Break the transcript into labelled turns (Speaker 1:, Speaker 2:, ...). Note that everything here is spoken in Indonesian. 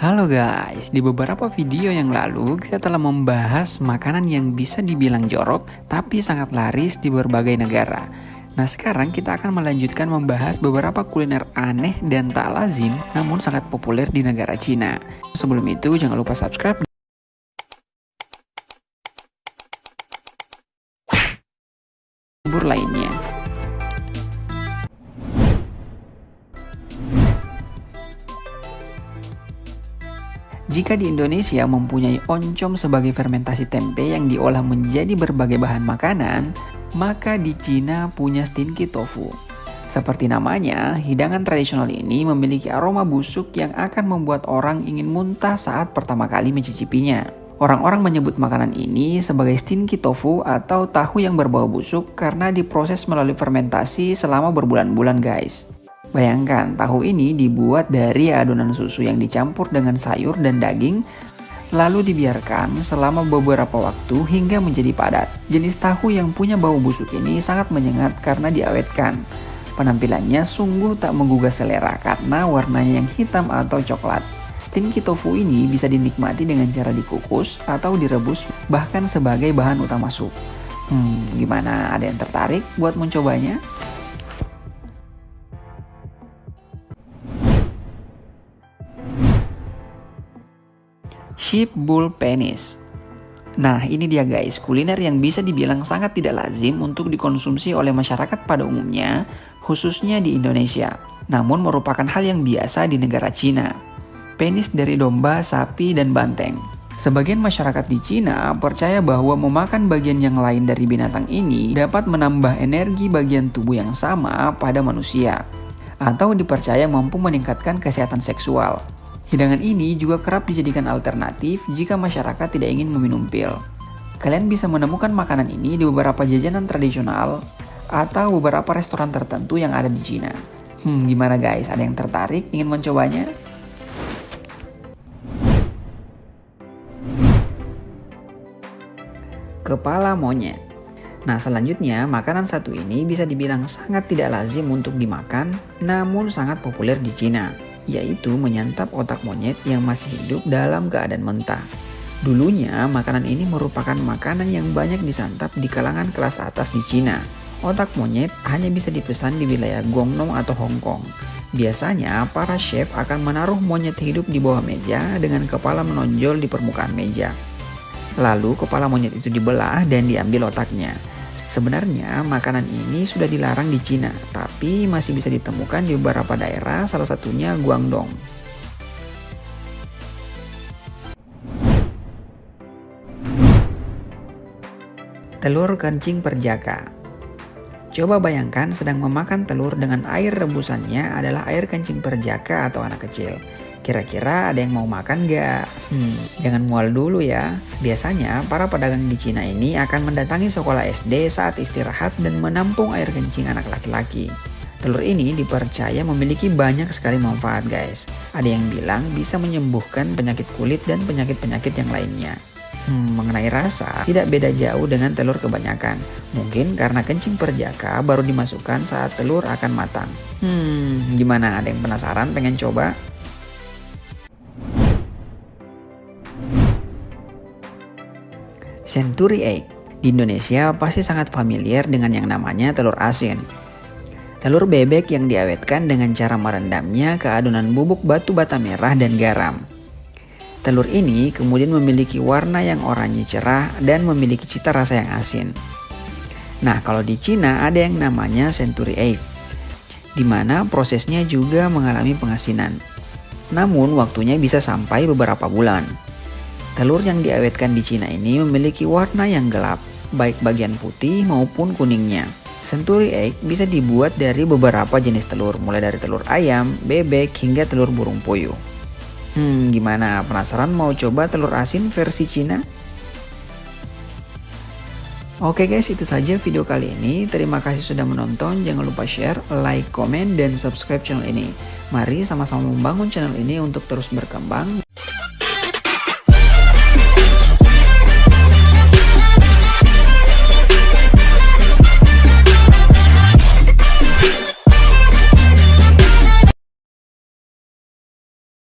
Speaker 1: Halo guys, di beberapa video yang lalu kita telah membahas makanan yang bisa dibilang jorok tapi sangat laris di berbagai negara. Nah sekarang kita akan melanjutkan membahas beberapa kuliner aneh dan tak lazim namun sangat populer di negara Cina. Sebelum itu jangan lupa subscribe dan lainnya. Jika di Indonesia mempunyai oncom sebagai fermentasi tempe yang diolah menjadi berbagai bahan makanan, maka di Cina punya stinky tofu. Seperti namanya, hidangan tradisional ini memiliki aroma busuk yang akan membuat orang ingin muntah saat pertama kali mencicipinya. Orang-orang menyebut makanan ini sebagai stinky tofu atau tahu yang berbau busuk karena diproses melalui fermentasi selama berbulan-bulan guys. Bayangkan, tahu ini dibuat dari adonan susu yang dicampur dengan sayur dan daging, lalu dibiarkan selama beberapa waktu hingga menjadi padat. Jenis tahu yang punya bau busuk ini sangat menyengat karena diawetkan. Penampilannya sungguh tak menggugah selera karena warnanya yang hitam atau coklat. Stinky tofu ini bisa dinikmati dengan cara dikukus atau direbus bahkan sebagai bahan utama sup. Gimana? Ada yang tertarik buat mencobanya? Sheep bull penis. Nah ini dia guys, kuliner yang bisa dibilang sangat tidak lazim untuk dikonsumsi oleh masyarakat pada umumnya, khususnya di Indonesia. Namun merupakan hal yang biasa di negara Cina. Penis dari domba, sapi, dan banteng. Sebagian masyarakat di Cina percaya bahwa memakan bagian yang lain dari binatang ini dapat menambah energi bagian tubuh yang sama pada manusia. Atau dipercaya mampu meningkatkan kesehatan seksual. Hidangan ini juga kerap dijadikan alternatif jika masyarakat tidak ingin meminum pil. Kalian bisa menemukan makanan ini di beberapa jajanan tradisional atau beberapa restoran tertentu yang ada di Cina. Gimana guys? Ada yang tertarik ingin mencobanya? Kepala monyet. Nah selanjutnya, makanan satu ini bisa dibilang sangat tidak lazim untuk dimakan, namun sangat populer di Cina, yaitu menyantap otak monyet yang masih hidup dalam keadaan mentah. Dulunya, makanan ini merupakan makanan yang banyak disantap di kalangan kelas atas di Cina. Otak monyet hanya bisa dipesan di wilayah Guangdong atau Hong Kong. Biasanya, para chef akan menaruh monyet hidup di bawah meja dengan kepala menonjol di permukaan meja. Lalu, kepala monyet itu dibelah dan diambil otaknya. Sebenarnya makanan ini sudah dilarang di Cina, tapi masih bisa ditemukan di beberapa daerah, salah satunya Guangdong. Telur kencing perjaka. Coba bayangkan sedang memakan telur dengan air rebusannya adalah air kencing perjaka atau anak kecil. Kira-kira ada yang mau makan gak? Jangan mual dulu ya. Biasanya para pedagang di Cina ini akan mendatangi sekolah SD saat istirahat dan menampung air kencing anak laki-laki. Telur ini dipercaya memiliki banyak sekali manfaat guys. Ada yang bilang bisa menyembuhkan penyakit kulit dan penyakit-penyakit yang lainnya. Mengenai rasa, tidak beda jauh dengan telur kebanyakan. Mungkin karena kencing perjaka baru dimasukkan saat telur akan matang. Gimana? Ada yang penasaran pengen coba? Century egg. Di Indonesia pasti sangat familiar dengan yang namanya telur asin. Telur bebek yang diawetkan dengan cara merendamnya ke adonan bubuk batu bata merah dan garam. Telur ini kemudian memiliki warna yang oranye cerah dan memiliki cita rasa yang asin. Nah, kalau di Cina ada yang namanya century egg, di mana prosesnya juga mengalami pengasinan. Namun waktunya bisa sampai beberapa bulan. Telur yang diawetkan di Cina ini memiliki warna yang gelap, baik bagian putih maupun kuningnya. Century egg bisa dibuat dari beberapa jenis telur, mulai dari telur ayam, bebek, hingga telur burung puyuh. Gimana? Penasaran mau coba telur asin versi Cina? Oke guys, itu saja video kali ini. Terima kasih sudah menonton. Jangan lupa share, like, komen, dan subscribe channel ini. Mari sama-sama membangun channel ini untuk terus berkembang.